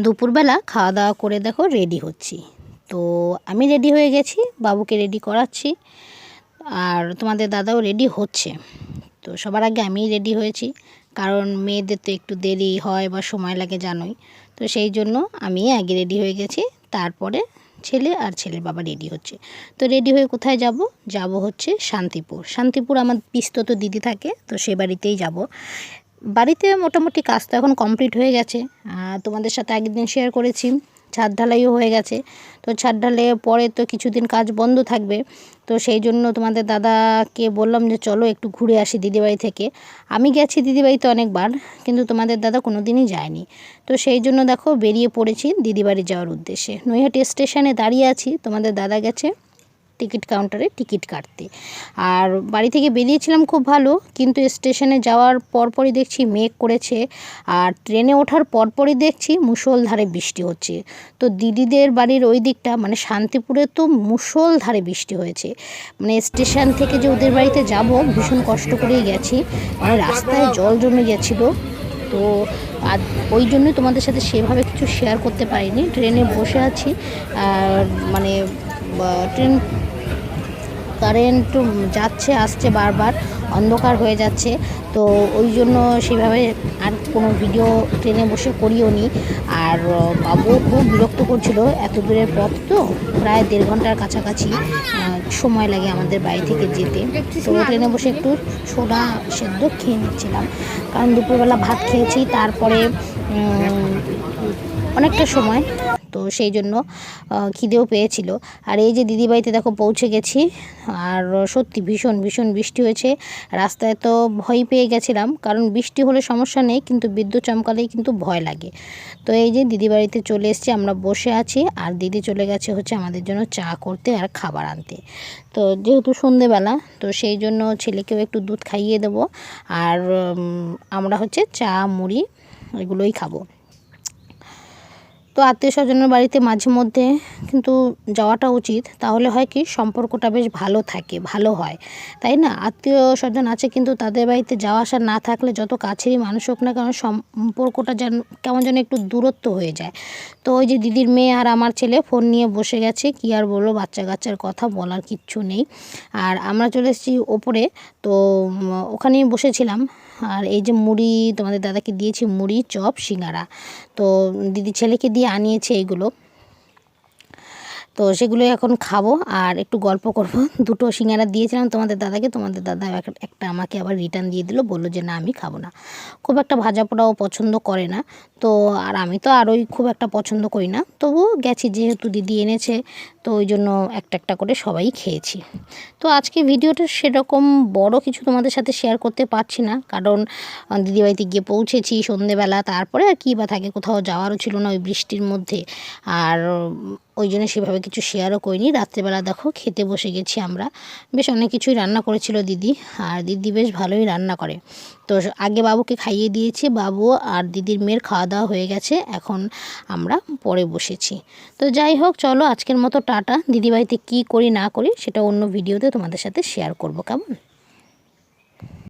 দুপুরবেলা খাওয়া দাওয়া করে দেখো রেডি হচ্ছি। তো আমি রেডি হয়ে গেছি, বাবুকে রেডি করাচ্ছি, আর তোমাদের দাদাও রেডি হচ্ছে। তো সবার আগে আমিই রেডি হয়েছি, কারণ মেয়েদের তো একটু দেরি হয় বা সময় লাগে জানোই। তো সেই জন্য আমি আগে রেডি হয়ে গেছি, তারপরে ছেলে আর ছেলের বাবা রেডি হচ্ছে। তো রেডি হয়ে কোথায় যাব? যাব হচ্ছে শান্তিপুর আমার পিস্তত দিদি থাকে, তো সে বাড়িতেই যাব। বাড়িতে মোটামুটি কাজ তো এখন কমপ্লিট হয়ে গেছে। তোমাদের সাথে আগের দিন শেয়ার করেছি, ছাদ ঢালাইও হয়ে গেছে। তো ছাদ ঢালাইয়ের পরে তো কিছুদিন কাজ বন্ধ থাকবে। তো সেই জন্য তোমাদের দাদাকে বললাম যে চলো একটু ঘুরে আসি দিদিবাড়ি থেকে। আমি গেছি দিদিবাড়িতে অনেকবার, কিন্তু তোমাদের দাদা কোনো দিনই যায়নি। তো সেই জন্য দেখো বেরিয়ে পড়েছি দিদিবাড়ি যাওয়ার উদ্দেশ্যে। নৈহাটি স্টেশনে দাঁড়িয়ে আছি, তোমাদের দাদা গেছে টিকিট কাউন্টারে টিকিট কাটতে। আর বাড়ি থেকে বেরিয়েছিলাম খুব ভালো, কিন্তু স্টেশনে যাওয়ার পরপরই দেখছি মেঘ করেছে, আর ট্রেনে ওঠার পরপরই দেখছি মুষলধারে বৃষ্টি হচ্ছে। তো দিদিদের বাড়ির ওই দিকটা মানে শান্তিপুরে তো মুষলধারে বৃষ্টি হয়েছে। মানে স্টেশন থেকে যে ওদের বাড়িতে যাব ভীষণ কষ্ট করেই গেছি, মানে রাস্তায় জল জমে গেছিলো। তো আর ওই জন্যই তোমাদের সাথে সেভাবে কিছু শেয়ার করতে পারিনি। ট্রেনে বসে আছি, আর মানে ট্রেন কারেন্ট যাচ্ছে আসছে, বারবার অন্ধকার হয়ে যাচ্ছে। তো ওই জন্য সেভাবে আর কোনো ভিডিও ট্রেনে বসে করিও নি। আর বাবুও খুব বিরক্ত করছিল, এত দূরের পথ তো প্রায় 1.5 ঘন্টার কাছাকাছি সময় লাগে আমাদের বাড়ি থেকে যেতে। তো ট্রেনে বসে একটু ছোলা সেদ্ধ খেয়ে নিচ্ছিলাম, কারণ দুপুরবেলা ভাত খেয়েছি, তারপরে অনেকটা সময়, তো সেই জন্য খিদেও পেয়েছিল। আর এই যে দিদিবাড়িতে দেখো পৌঁছে গেছি, আর সত্যি ভীষণ ভীষণ বৃষ্টি হয়েছে। রাস্তায় তো ভয় পেয়ে গেছিলাম, কারণ বৃষ্টি হলে সমস্যা নেই, কিন্তু বিদ্যুৎ চমকালেই কিন্তু ভয় লাগে। তো এই যে দিদিবাড়িতে চলে এসেছি, আমরা বসে আছি, আর দিদি চলে গেছে হচ্ছে আমাদের জন্য চা করতে আর খাবার আনতে। তো যেহেতু সন্ধেবেলা, তো সেই জন্য ছেলেকেও একটু দুধ খাইয়ে দেবো, আর আমরা হচ্ছে চা মুড়ি এগুলোই খাবো। তো আত্মীয় স্বজনের বাড়িতে মাঝে মধ্যে কিন্তু যাওয়াটা উচিত, তাহলে হয় কি সম্পর্কটা বেশ ভালো থাকে, ভালো হয়, তাই না? আত্মীয় স্বজন আছে, কিন্তু তাদের বাড়িতে যাওয়া আসা না থাকলে যত কাছেরই মানুষ হোক না কেন, সম্পর্কটা যেন কেমন যেন একটু দূরত্ব হয়ে যায়। তো ওই যে দিদির মেয়ে আর আমার ছেলে ফোন নিয়ে বসে গেছে, কী আর বলবো, বাচ্চা কাচ্চার কথা বলার কিচ্ছু নেই। আর আমরা চলে এসেছি ওপরে, তো ওখানেই বসেছিলাম। আর এই যে মুড়ি তোমাদের দাদাকে দিয়েছি, মুড়ি চপ সিঙ্গারা, তো দিদি ছেলেকে দিয়ে আনিয়েছে এইগুলো। তো সেগুলো এখন খাবো আর একটু গল্প করব। 2টো সিঙ্গারা দিয়েছিলাম তোমাদের দাদাকে, তোমাদের দাদা একটা আমাকে আবার রিটার্ন দিয়ে দিল, বললো যে না আমি খাবো না, খুব একটা ভাজা পোড়াও পছন্দ করে না। তো আর আমি তো আরোই খুব একটা পছন্দ করি না, তবুও গেছি যেহেতু দিদি এনেছে, তো ওই জন্য একটা একটা করে সবাই খেয়েছি। তো আজকে ভিডিওটা সেরকম বড় কিছু তোমাদের সাথে শেয়ার করতে পারছি না, কারণ দিদিবাড়িতে গিয়ে পৌঁছেছি সন্ধেবেলা, তারপরে আর কী বা থাকে, কোথাও যাওয়ারও ছিল না ওই বৃষ্টির মধ্যে। আর ওই জন্য সেভাবে কিছু শেয়ারও করিনি। রাত্রেবেলা দেখো খেতে বসে গেছি আমরা, বেশ অনেক কিছুই রান্না করেছিল দিদি, আর দিদি বেশ ভালোই রান্না করে। তো আগে বাবুকে খাইয়ে দিয়েছি, বাবু আর দিদির মেয়ের খাওয়া দাওয়া হয়ে গেছে, এখন আমরা পরে বসেছি। তো যাই হোক, চলো আজকের মতো টাটা। দিদিবাড়িতে কী করি না করি সেটা অন্য ভিডিওতে তোমাদের সাথে শেয়ার করব, কেমন?